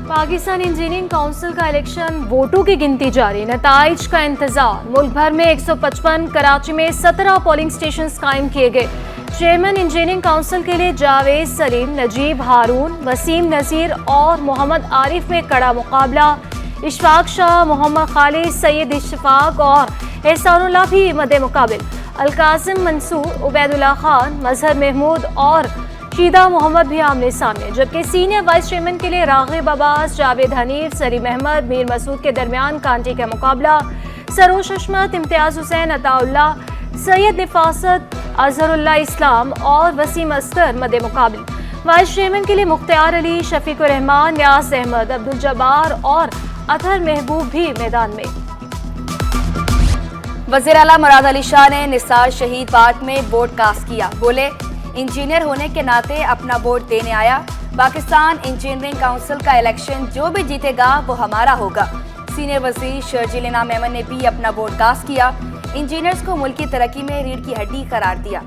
Pakistan engineering council का election, वोटों की गिनती जारी, नताइज का इंतजार। मुल्क भर में 155, कराची में 17 पोलिंग स्टेशन कायम किए गए। चेयरमैन इंजीनियरिंग काउंसिल के लिए जावेद सलीम, नजीब हारून, वसीम नजीर और मोहम्मद आरिफ में कड़ा मुकाबला। इशफाक शाह, मोहम्मद खालिद, सैयद इशफाक और एहसानुल्लाह भी मद्दे मुकाबिल। अलकासिम मंसूर, उबैदुल्लाह खान, मजहर महमूद और शीदा मोहम्मद भी आमने सामने। जबकि सीनियर वाइस चेयरमैन के लिए रागिब अब्बास, जावेद हनीफ, सलीम अहमद, मीर मसूद के दरमियान कांटे का मुकाबला। सरोश हशमत, इम्तियाज हुसैन, अताउल्लाह, सैयद निफासत, अजहरुल्लाह इस्लाम और वसीम अस्कर मद्दे मुकाबिल। वाइस चेयरमैन के लिए मुख्तियार अली, शफीकुर रहमान, न्यास अहमद, अब्दुल जब्बार और अतहर महबूब भी मैदान में। वज़ीर आला मुराद अली शाह ने निसार शहीद पार्क में वोट कास्ट किया। बोले, इंजीनियर होने के नाते अपना वोट देने आया। पाकिस्तान इंजीनियरिंग काउंसिल का इलेक्शन जो भी जीतेगा वो हमारा होगा। सीनियर वजीर शर्जील इनाम मेमन ने भी अपना वोट कास्ट किया। इंजीनियर्स को मुल्क की तरक्की में रीढ़ की हड्डी करार दिया।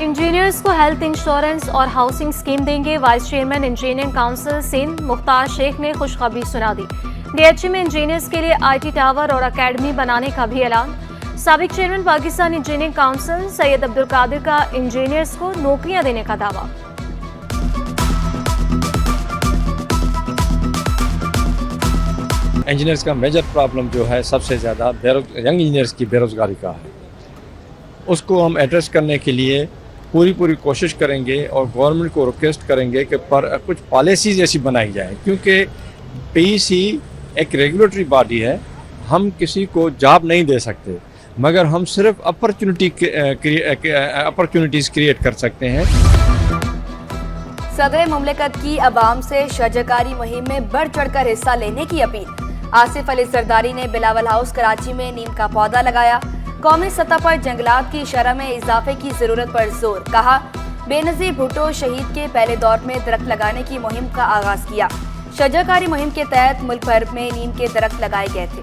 इंजीनियर्स को हेल्थ इंश्योरेंस और हाउसिंग स्कीम देंगे। Vice chairman engineering council Sindh Mukhtar Shaikh ने खुशखबरी सुना दी। डीएचए में इंजीनियर्स के लिए आईटी टावर और अकेडमी बनाने का भी ऐलान। साबिक chairman Pakistan engineering council Syed Abdul Qadir का इंजीनियर्स को नौकरियां देने का दावा। इंजीनियर्स का मेजर प्रॉब्लम जो है सबसे ज़्यादा यंग इंजीनियर्स की बेरोज़गारी का है। उसको हम एड्रेस करने के लिए पूरी कोशिश करेंगे और गवर्नमेंट को रिक्वेस्ट करेंगे कि पर कुछ पॉलिसीज़ ऐसी बनाई जाए, क्योंकि पीईसी एक रेगुलेटरी बॉडी है। हम किसी को जॉब नहीं दे सकते, मगर हम सिर्फ अपॉर्चुनिटीज़ क्रिएट कर सकते हैं। सदर मुमलिकत की अवाम से शजरकारी मुहिम में बढ़ चढ़कर हिस्सा लेने की अपील। आसिफ अली जरदारी ने बिलावल हाउस कराची में नीम का पौधा लगाया। कौमी सतह पर जंगलात की शरह में इजाफे की जरूरत पर जोर। कहा, बेनज़ीर भुट्टो शहीद के पहले दौर में दरख्त लगाने की मुहिम का आगाज किया। शजरकारी मुहिम के तहत मुल्क भर में नीम के दरख्त लगाए गए थे।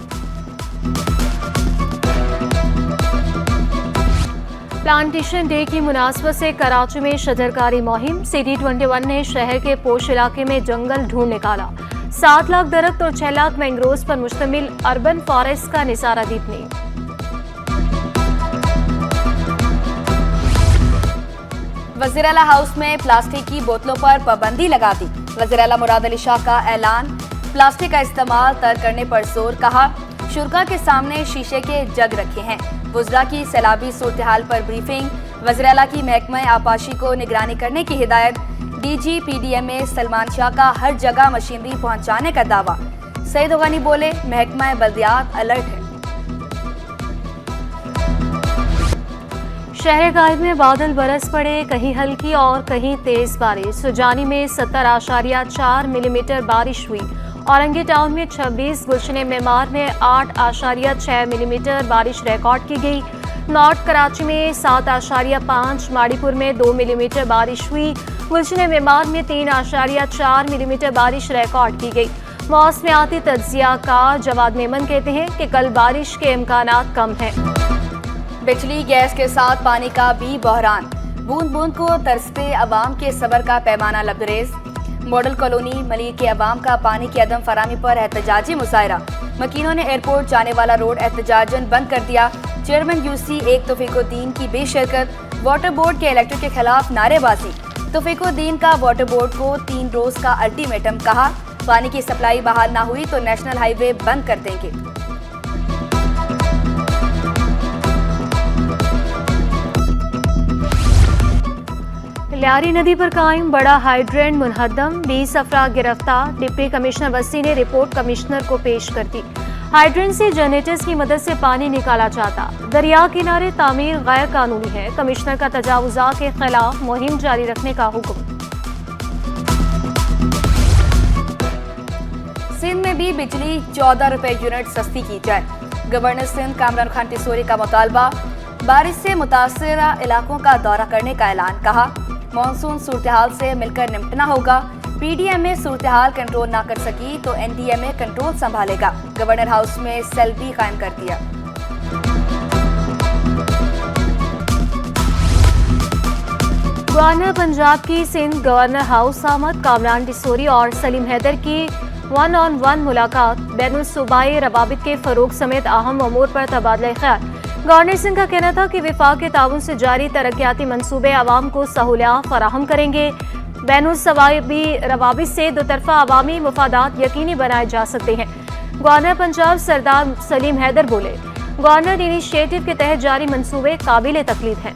प्लांटेशन डे की मुनासबत से कराची में शजरकारी मुहिम। सिटी 21 ने शहर के पोश इलाके में जंगल ढूंढ निकाला। 7 लाख दरख्त और 6 लाख मैंग्रोव्स पर मुश्तमिल अर्बन फॉरेस्ट का निसारा दीपनी। वज़ीर आला हाउस में प्लास्टिक की बोतलों पर पाबंदी लगा दी। वज़ीर आला मुराद अली शाह का ऐलान। प्लास्टिक का इस्तेमाल तर्क करने पर जोर। कहा, शुरा के सामने शीशे के जग रखे हैं। वुज़रा की सैलाबी सूरत हाल पर ब्रीफिंग। वज़ीर आला की महकमा आपाशी को निगरानी करने की हिदायत। डीजी पीडीएमए सलमान शाह का हर जगह मशीनरी पहुंचाने का दावा। सईद गनी बोले, महकमा बल्दियात अलर्ट है। शहर गायब में बादल बरस पड़े, कहीं हल्की और कहीं तेज बारिश। सुजानी में 70.4 मिलीमीटर बारिश हुई। औरंगी टाउन में 26, गुलशन मेमार में 8.6 मिलीमीटर बारिश रिकॉर्ड की गई। नॉर्थ कराची में 7.5, माड़ीपुर में 2 मिलीमीटर बारिश हुई। गुलशन मेमार में 3.4 मिलीमीटर बारिश रिकॉर्ड की गई। मौसमियाती तज्जियाकार जवाद मेमन कहते हैं कि कल बारिश के इम्कानात कम हैं। बिजली गैस के साथ पानी का भी बहरान। बूंद बूंद को तरसते अवाम के सबर का पैमाना लबरेज। मॉडल कॉलोनी मलिक के अवाम का पानी की अदम फरामी पर एहतजाजी मुजाहरा। मकीनों ने एयरपोर्ट जाने वाला रोड एहतजाजन बंद कर दिया। चेयरमैन यूसी एक तौफीकुद्दीन की बेशिरकत। वाटर बोर्ड के इलेक्ट्रिक के खिलाफ नारेबाजी। तौफीकुद्दीन का वाटर बोर्ड को 3 रोज का अल्टीमेटम। कहा, पानी की सप्लाई बहाल ना हुई तो नेशनल हाईवे बंद कर देंगे। लियारी नदी पर कायम बड़ा हाइड्रेंट मुनहदम। 20 अफराद गिरफ्तार। डिप्टी कमिश्नर वसी ने रिपोर्ट कमिश्नर को पेश कर दी। हाइड्रेंट से जनरेटर्स की मदद से पानी निकाला जाता। दरिया किनारे तामीर गैर कानूनी है। कमिश्नर का तजावुज़ात के खिलाफ मुहिम जारी रखने का हुक्म। सिंध में भी बिजली 14 रुपए यूनिट सस्ती की जाए। गवर्नर सिंध कामरान खान टिसोरी का मुतालबा। बारिश से मुतासरा इलाकों का दौरा करने का ऐलान। कहा, मानसून सूरत हाल से मिलकर निपटना होगा। पीडीएमए सूरत हाल कंट्रोल ना कर सकी तो एनडीएमए कंट्रोल संभालेगा। गवर्नर हाउस में सेल भी कायम कर दिया। गवर्नर पंजाब की सिंध गवर्नर हाउस आमद, कामरान डिसोरी और सलीम हैदर की 1-on-1 मुलाकात, बैनुल सूबाई रवाबित के फरोग समेत अहम अमूर पर तबादला ख्याल। गवर्नर सिंह का कहना था कि विफाक के ताउन से जारी तरक्याती मंसूबे आवाम को सहूलियात फराहम करेंगे। बैनुल सूबाई रवाबित से दोतरफा अवामी मफादात यकीनी बनाए जा सकते हैं। गवर्नर पंजाब सरदार सलीम हैदर बोले, गवर्नर इनिशिएटिव के तहत जारी मंसूबे काबिल तकलीद हैं।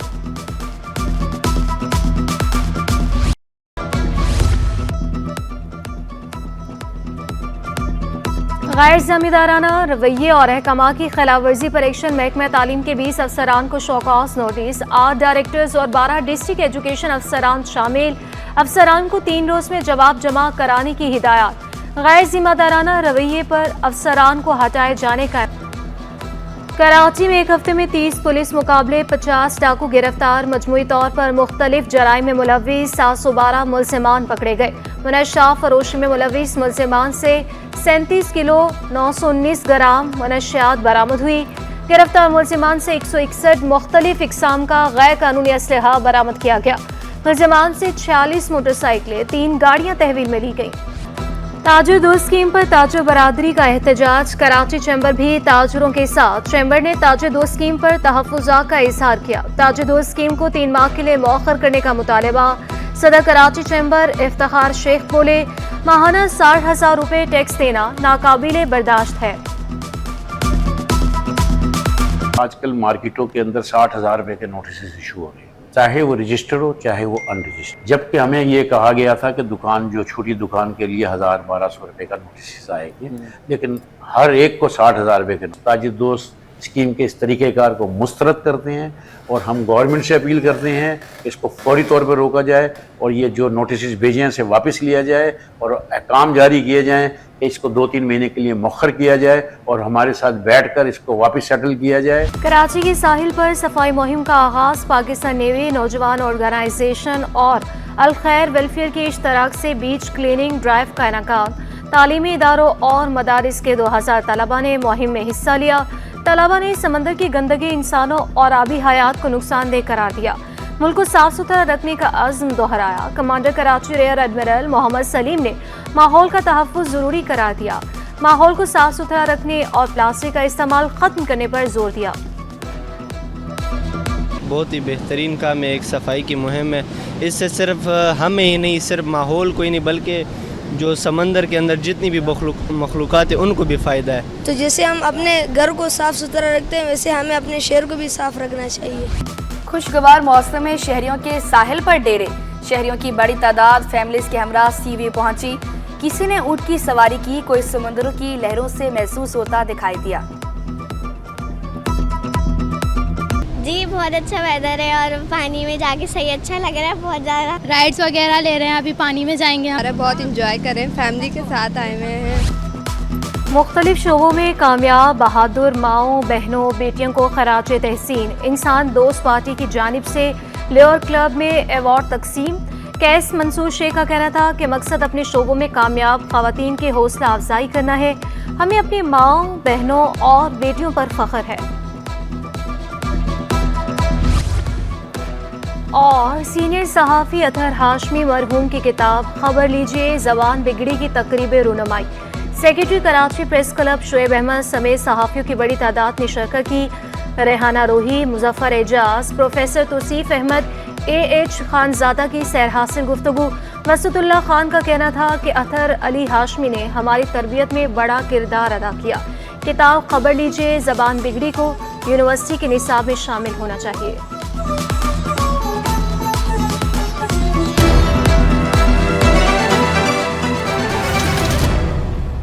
गैर जमींदाराना रवैये और अहकाम की खिलाफ वर्जी पर एक्शन। महकमा तालीम के 20 अफसरान को शौकॉस नोटिस, 8 डायरेक्टर्स और 12 डिस्ट्रिक्ट एजुकेशन अफसरान शामिल। अफसरान को 3 रोज में जवाब जमा कराने की हिदायत। गैर जिम्मेदाराना रवैये पर अफसरान को हटाए जाने का। कराची में एक हफ्ते में 30 पुलिस मुकाबले, 50 डाकू गिरफ्तार। मजमूई तौर पर मुख्तलिफ जराइम में मुलव्विस 712 मुलजिमान पकड़े गए। मुनशा फरोशी में मुलव्विस मुलजिमान से 37 किलो 919 ग्राम मनशियात बरामद हुई। गिरफ्तार मुलजिमान से 161 मुख्तलिफ इकसाम का गैर कानूनी असलहा बरामद किया गया। मुलजिमान से 46 मोटरसाइकिलें, 3 गाड़ियां तहवील में ली गईं। ताजर दोस्त स्कीम पर ताजर बरादरी का एहतजाज। कराची चैम्बर भी ताजरों के साथ। चैम्बर ने ताजर दोस्त स्कीम पर तहफ़्फ़ुज़ात का इजहार किया। ताजर दोस्त स्कीम को 3 माह के लिए मौखर करने का मुतालबा। सदर कराची चैम्बर इफ्तिखार शेख बोले, माहाना 60,000 रुपये टैक्स देना नाकाबिले बर्दाश्त है। आजकल मार्केटों के अंदर 60,000 रुपये के नोटिस इशू हो रहे हैं, चाहे वो रजिस्टर हो चाहे वो अनरजिस्टर। जबकि हमें ये कहा गया था कि दुकान, जो छोटी दुकान के लिए 1,000-1,200 रुपये का नोटिस आएगी, लेकिन हर एक को 60,000 रुपये के। ताजिर दोस्त स्कीम के इस तरीक़ेकार को मुस्तरद करते हैं और हम गवर्नमेंट से अपील करते हैं कि इसको फौरी तौर पर रोका जाए और ये जो नोटिस भेजे हैं इसे वापस लिया जाए और अहकाम जारी किए जाएँ कि इसको 2-3 महीने के लिए मौखर किया जाए और हमारे साथ बैठकर इसको वापस सेटल किया जाए। कराची के साहिल पर सफाई मुहिम का आगाज। पाकिस्तान नेवी, नौजवान ऑर्गेनाइजेशन और अल खैर वेलफेयर के इश्तराक से बीच क्लीनिंग ड्राइव का इनेकाद। तालीमी इदारों और मदारिस के 2000 तलबा ने मुहिम में हिस्सा लिया। तलबा ने समंदर की गंदगी इंसानों और आबी हयात को नुकसानदेह करार दिया। मुल्क को साफ सुथरा रखने का अज़्म दोहराया। Commander Karachi rear admiral Mohammad Saleem ने माहौल का तहफ़्फ़ुज़ ज़रूरी करार दिया। माहौल को साफ सुथरा रखने और प्लास्टिक का इस्तेमाल ख़त्म करने पर जोर दिया। बहुत ही बेहतरीन काम है, एक सफाई की मुहिम है। इससे सिर्फ हमें ही नहीं, सिर्फ माहौल को ही नहीं, बल्कि जो समंदर के अंदर जितनी भी मखलूक़ात है उनको भी फ़ायदा है। तो जैसे हम अपने घर को साफ़ सुथरा रखते हैं, वैसे हमें अपने शहर को भी साफ़ रखना चाहिए। खुशगवार मौसम में शहरियों के साहिल पर डेरे। शहरियों की बड़ी तादाद फैमिलीज के हमरा सीवे पहुंची। किसी ने ऊँट की सवारी की, कोई समुद्र की लहरों से महसूस होता दिखाई दिया। जी बहुत अच्छा वेदर है और पानी में जाके सही अच्छा लग रहा है, बहुत ज़्यादा। राइड्स वगैरह ले रहे हैं, अभी पानी में जाएंगे। अरे बहुत इंजॉय करें, फैमिली के साथ आए हुए हैं। मुख्तलिफ शोबों में कामयाब बहादुर माओं, बहनों, बेटियों को खराज तहसीन। इंसान दोस्त पार्टी की जानिब से लेयर क्लब में अवार्ड तकसीम। कैस मंसूर शेख का कहना था कि मकसद अपने शोबों में कामयाब ख़वातीन की हौसला अफजाई करना है। हमें अपनी माओं, बहनों और बेटियों पर फ़ख्र है। और सीनियर सहाफ़ी अतहर हाशमी मरहूम की किताब खबर लीजिए ज़बान बिगड़ी की तकरीब रुनमाई। Secretary Karachi press club Shoaib Ahmed समेत सहाफ़ियों की बड़ी तादाद ने शिरकत की। रेहाना रोही, मुजफ्फर एजाज, प्रोफेसर तौसीफ अहमद, AH खानजादा की सैर हासिल गुफ्तगू। मसूदुल्लाह खान का कहना था कि अतहर अली हाशमी ने हमारी तरबियत में बड़ा किरदार अदा किया। किताब खबर लीजिए ज़बान बिगड़ी को यूनिवर्सिटी के निसाब में शामिल होना चाहिए।